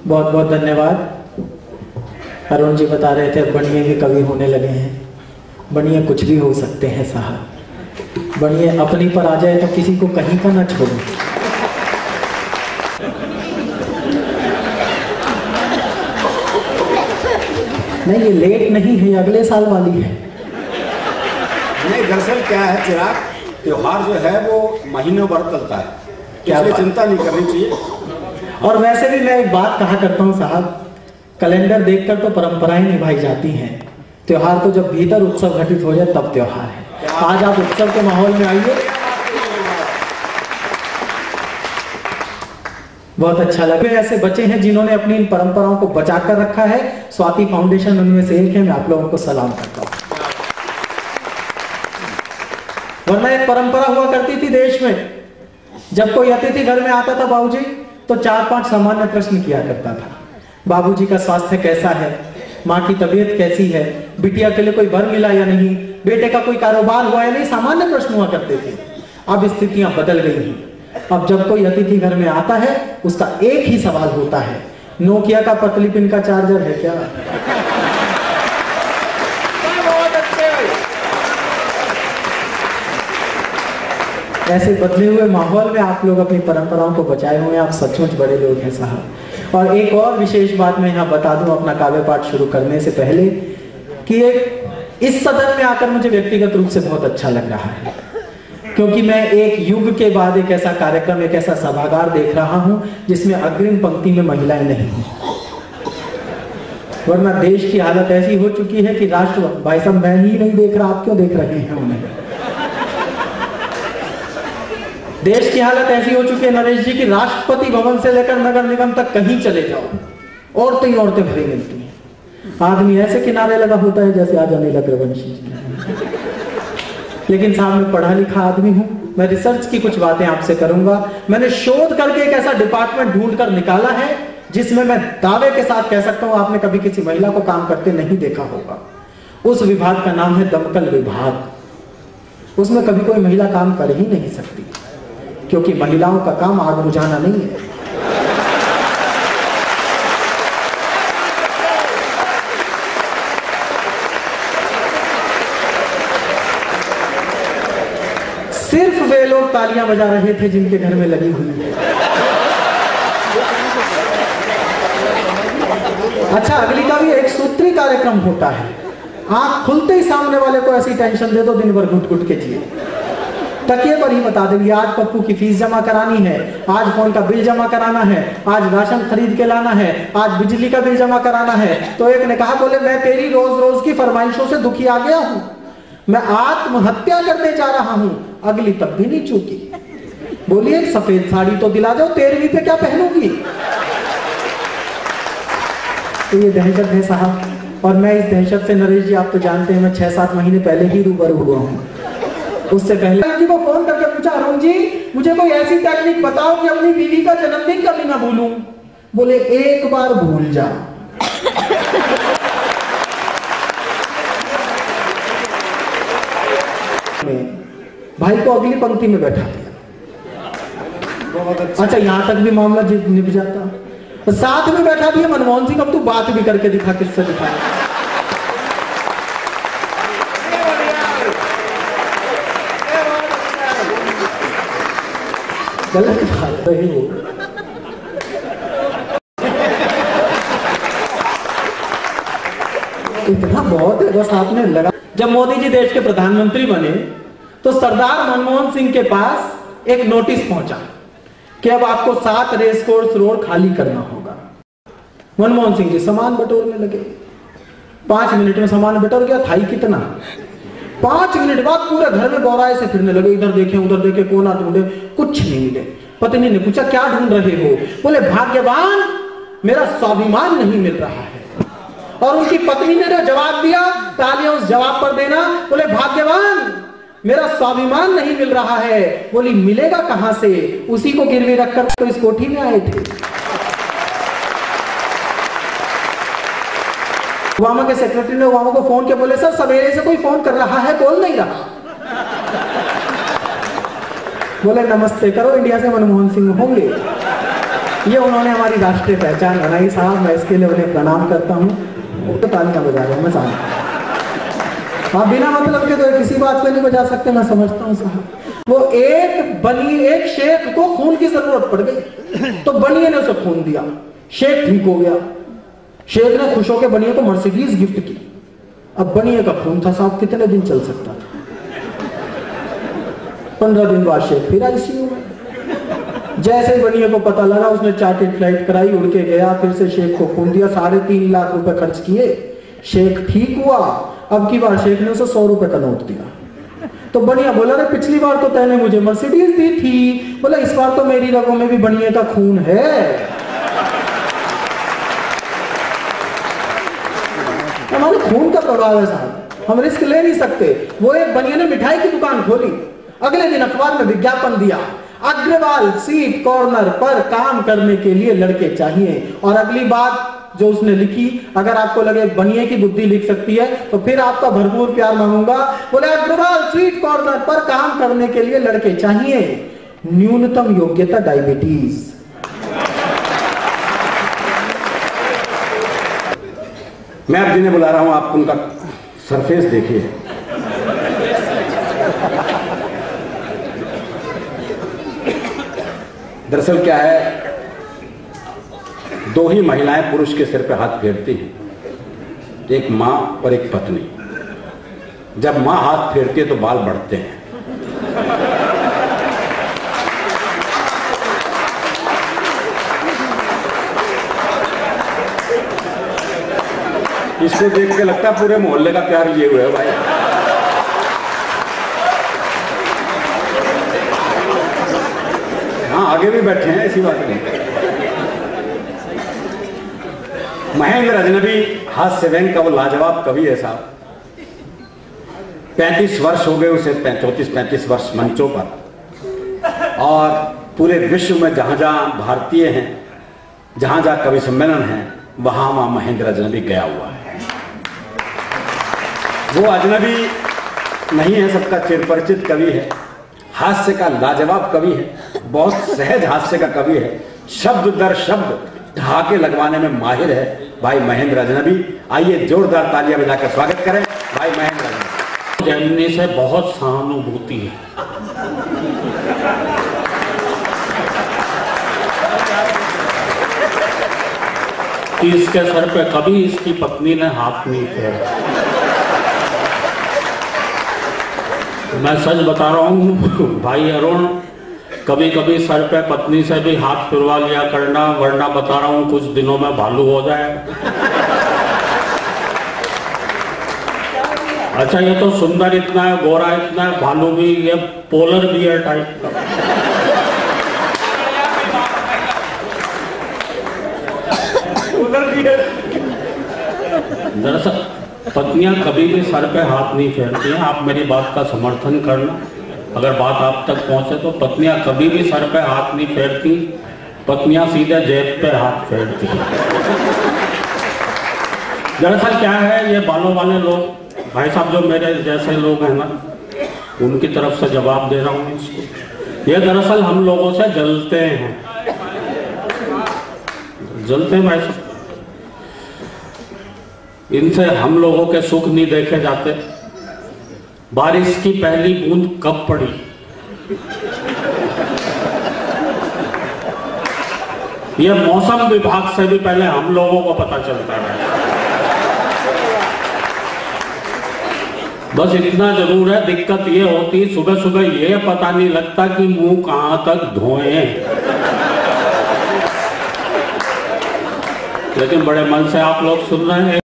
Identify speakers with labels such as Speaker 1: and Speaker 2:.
Speaker 1: बहुत बहुत धन्यवाद। अरुण जी बता रहे थे बनिए के कवि होने लगे हैं। बनिए कुछ भी हो सकते हैं साहब। बनिए अपनी पर आ जाए तो किसी को कहीं का ना छोड़ो। नहीं, ये लेट नहीं है, अगले साल वाली है।
Speaker 2: नहीं, दरअसल क्या है चिराग, त्योहार जो है वो महीनों भर चलता है, क्या चिंता नहीं करनी चाहिए।
Speaker 1: और वैसे भी मैं एक बात कहा करता हूँ साहब, कैलेंडर देखकर तो परंपराएं निभाई जाती हैं। त्योहार तो जब भीतर उत्सव घटित हो जाए तब त्योहार है। आज आप उत्सव के माहौल में आइए, बहुत अच्छा लगा। ऐसे बच्चे हैं जिन्होंने अपनी इन परंपराओं को बचा कर रखा है। स्वाति फाउंडेशन उनमें से एक है। मैं आप लोगों को सलाम करता हूं। वरना एक परंपरा हुआ करती थी देश में, जब कोई अतिथि घर में आता था बाबूजी, तो 4-5 सामान्य प्रश्न किया करता था। बाबूजी का स्वास्थ्य कैसा है, माँ की तबीयत कैसी है, बिटिया के लिए कोई वर मिला या नहीं, बेटे का कोई कारोबार हुआ या नहीं। सामान्य प्रश्न हुआ करते थे। अब स्थितियां बदल गई हैं। अब जब कोई अतिथि घर में आता है, उसका एक ही सवाल होता है, नोकिया का पतली पिन का चार्जर है क्या? ऐसे बदले हुए माहौल में आप लोग अपनी परंपराओं को बचाए हुए हैं। आप सचमुच बड़े लोग हैं साहब। और एक और विशेष बात मैं यहाँ बता दूं अपना काव्य पाठ शुरू करने से पहले, कि इस सदन में आकर मुझे व्यक्तिगत रूप से बहुत अच्छा लग रहा है, क्योंकि मैं एक युग के बाद एक ऐसा कार्यक्रम, एक ऐसा सभागार देख रहा हूं जिसमें अग्रिम पंक्ति में महिलाएं नहीं हैं। वरना देश की हालत ऐसी हो चुकी है कि राष्ट्र, भाई साहब मैं ही नहीं देख रहा, आप क्यों देख रहे हैं उन्हें? देश की हालत ऐसी हो चुकी है नरेश जी की राष्ट्रपति भवन से लेकर नगर निगम तक कहीं चले जाओ औरतें ही औरतें भरी मिलती हैं। आदमी ऐसे किनारे लगा होता है जैसे आज अनिल अग्रवंशी जी। लेकिन साहब मैं पढ़ा लिखा आदमी हूं, मैं रिसर्च की कुछ बातें आपसे करूंगा। मैंने शोध करके एक ऐसा डिपार्टमेंट ढूंढ कर निकाला है जिसमें मैं दावे के साथ कह सकता हूं आपने कभी किसी महिला को काम करते नहीं देखा होगा। उस विभाग का नाम है दमकल विभाग। उसमें कभी कोई महिला काम कर ही नहीं सकती, क्योंकि महिलाओं का काम आग बुझाना नहीं है। सिर्फ वे लोग तालियां बजा रहे थे जिनके घर में लगी हुई है। अच्छा, अगली का भी एक सूत्री कार्यक्रम होता है। आंख खुलते ही सामने वाले को ऐसी टेंशन दे दो, दिन भर घुट घुट के जिए। तकिए पर ही बता देंगे, आज पप्पू की फीस जमा करानी है, आज फोन का बिल जमा कराना है, आज राशन खरीद के लाना है, आज बिजली का बिल जमा कराना है। तो एक ने कहा, बोले मैं तेरी रोज रोज की फरमाइशों से दुखी आ गया हूं, मैं आत्महत्या करने जा रहा हूं। अगली तब भी नहीं चूकी, बोलिए सफेद साड़ी तो दिला दो, 13वीं पे क्या पहनूंगी? तो ये दहशत है साहब। और मैं इस दहशत से, नरेश जी आप तो जानते हैं, मैं 6-7 महीने पहले ही रूबरू हुआ हूं। उससे पहले जी को फोन करके पूछा, अरुण जी मुझे कोई ऐसी टेक्निक बताओ कि अपनी बीवी का जन्मदिन कभी ना भूलूं। बोले एक बार भूल जा। भाई को अगली पंक्ति में बैठा दिया। अच्छा, यहां तक भी मामला निभ जाता। तो साथ में बैठा दिया मनमोहन सिंह, अब तू बात भी करके दिखा, किससे दिखा। गलत बात रही हो। इतना बहुत है बस आपने लगा। जब मोदी जी देश के प्रधानमंत्री बने तो सरदार मनमोहन सिंह के पास एक नोटिस पहुंचा कि अब आपको 7 रेस कोर्स रोड खाली करना होगा। मनमोहन सिंह जी सामान बटोरने लगे। 5 मिनट में सामान बटोर गया। था ही कितना? 5 मिनट बाद पूरे घर में गौराए से फिरने लगे, इधर देखे उधर देखे, कोना ढूंढे, कुछ नहीं मिले। पत्नी ने पूछा, क्या ढूंढ रहे हो? बोले भाग्यवान, मेरा स्वाभिमान नहीं मिल रहा है। और उनकी पत्नी ने जो जवाब दिया, तालियां उस जवाब पर देना। बोले भाग्यवान, मेरा स्वाभिमान नहीं मिल रहा है। बोली मिलेगा कहां से? उसी को गिरवी रखकर तो इस कोठी में आए थे। ओबामा के सेक्रेटरी ने ओबामा को फोन किया, बोले सर सवेरे से कोई फोन कर रहा है, बोल नहीं रहा। बोले नमस्ते करो, इंडिया से मनमोहन सिंह होंगे। ये उन्होंने हमारी राष्ट्रीय पहचान बनाई साहब, मैं इसके लिए उन्हें प्रणाम करता हूँ। तो तालियां बजा रहे हैं, मैं जानता हूँ आप बिना मतलब के तो किसी बात पे नहीं बजा सकते, मैं समझता हूँ साहब। वो एक शेख को खून की जरूरत पड़ गई तो बनिए ने उसे खून दिया, शेख ठीक हो गया। शेख ने खुश होकर बनिए को मर्सिडीज गिफ्ट की। अब बनिए का खून था साहब, कितने दिन चल सकता था? 15 दिन बाद शेख फिर आईसीयू में। जैसे ही बनिए को पता लगा उसने चार्टर्ड फ्लाइट कराई, उड़ के गया, फिर से शेख को खून दिया। 3.5 लाख रुपए खर्च किए, शेख ठीक हुआ। अब की बार शेख ने उसे 100 रुपए का नोट दिया। तो बनिया बोला रे पिछली बार तो तैने मुझे मर्सिडीज दी थी। बोला इस बार तो मेरी रगों में भी बनिए का खून है। हमारे खून का प्रभाव है साहब, हम रिस्क ले नहीं सकते। वो एक बनिया ने मिठाई की दुकान खोली, अगले दिन अखबार में विज्ञापन दिया, अग्रवाल स्वीट कॉर्नर पर काम करने के लिए लड़के चाहिए। और अगली बात जो उसने लिखी, अगर आपको लगे बनिए की बुद्धि लिख सकती है तो फिर आपका भरपूर प्यार मांगूंगा। बोले अग्रवाल स्वीट कॉर्नर पर काम करने के लिए लड़के चाहिए, न्यूनतम योग्यता डायबिटीज।
Speaker 2: मैं आप जिन्हें बुला रहा हूं, आप उनका सरफेस देखिए। दरअसल क्या है, 2 ही महिलाएं पुरुष के सिर पे हाथ फेरती हैं, एक मां और एक पत्नी। जब मां हाथ फेरती है तो बाल बढ़ते हैं। इसको देख के लगता है पूरे मोहल्ले का प्यार लिए हुए है भाई। हाँ, आगे भी बैठे हैं, ऐसी बात नहीं। महेंद्र अजनबी हास्य व्यंग का वो लाजवाब कवि है साहब। 35 वर्ष हो गए उसे, 34-35 वर्ष मंचों पर, और पूरे विश्व में जहां जहां भारतीय हैं, जहां जहां कवि सम्मेलन हैं, वहां वहां महेंद्र अजनबी गया हुआ है। वो अजनबी नहीं है, सबका चिरपरिचित कवि है, हास्य का लाजवाब कवि है, बहुत सहज हास्य का कवि है, शब्द दर शब्द ढाके लगवाने में माहिर है भाई महेंद्र अजनबी। आइए जोरदार तालियां बजाकर स्वागत करें भाई महेंद्र अजनबी।
Speaker 3: जननी से बहुत सहानुभूति है। कि इसके सर पे कभी इसकी पत्नी ने हाथ नहीं फेरा। मैं सच बता रहा हूं भाई अरुण, कभी कभी सर पे पत्नी से भी हाथ फिरवा लिया करना, वरना बता रहा हूं कुछ दिनों में भालू हो जाए। अच्छा, ये तो सुंदर इतना है, गोरा इतना है, भालू भी, ये पोलर बियर टाइप का। दरअसल पत्नियां कभी भी सर पे हाथ नहीं फेरती हैं। आप मेरी बात का समर्थन करना, अगर बात आप तक पहुंचे तो। पत्नियां कभी भी सर पे हाथ नहीं फेरती, पत्नियां सीधे जेब पे हाथ फेरती हैं। दरअसल क्या है, ये बालों वाले लोग भाई साहब जो मेरे जैसे लोग हैं ना, उनकी तरफ से जवाब दे रहा हूं इसको। ये दरअसल हम लोगों से जलते हैं, जलते हैं भाई साहब। इनसे हम लोगों के सुख नहीं देखे जाते। बारिश की पहली बूंद कब पड़ी, यह मौसम विभाग से भी पहले हम लोगों को पता चलता है। बस इतना जरूर है, दिक्कत ये होती सुबह सुबह ये पता नहीं लगता कि मुंह कहां तक धोएं। लेकिन बड़े मन से आप लोग सुन रहे हैं।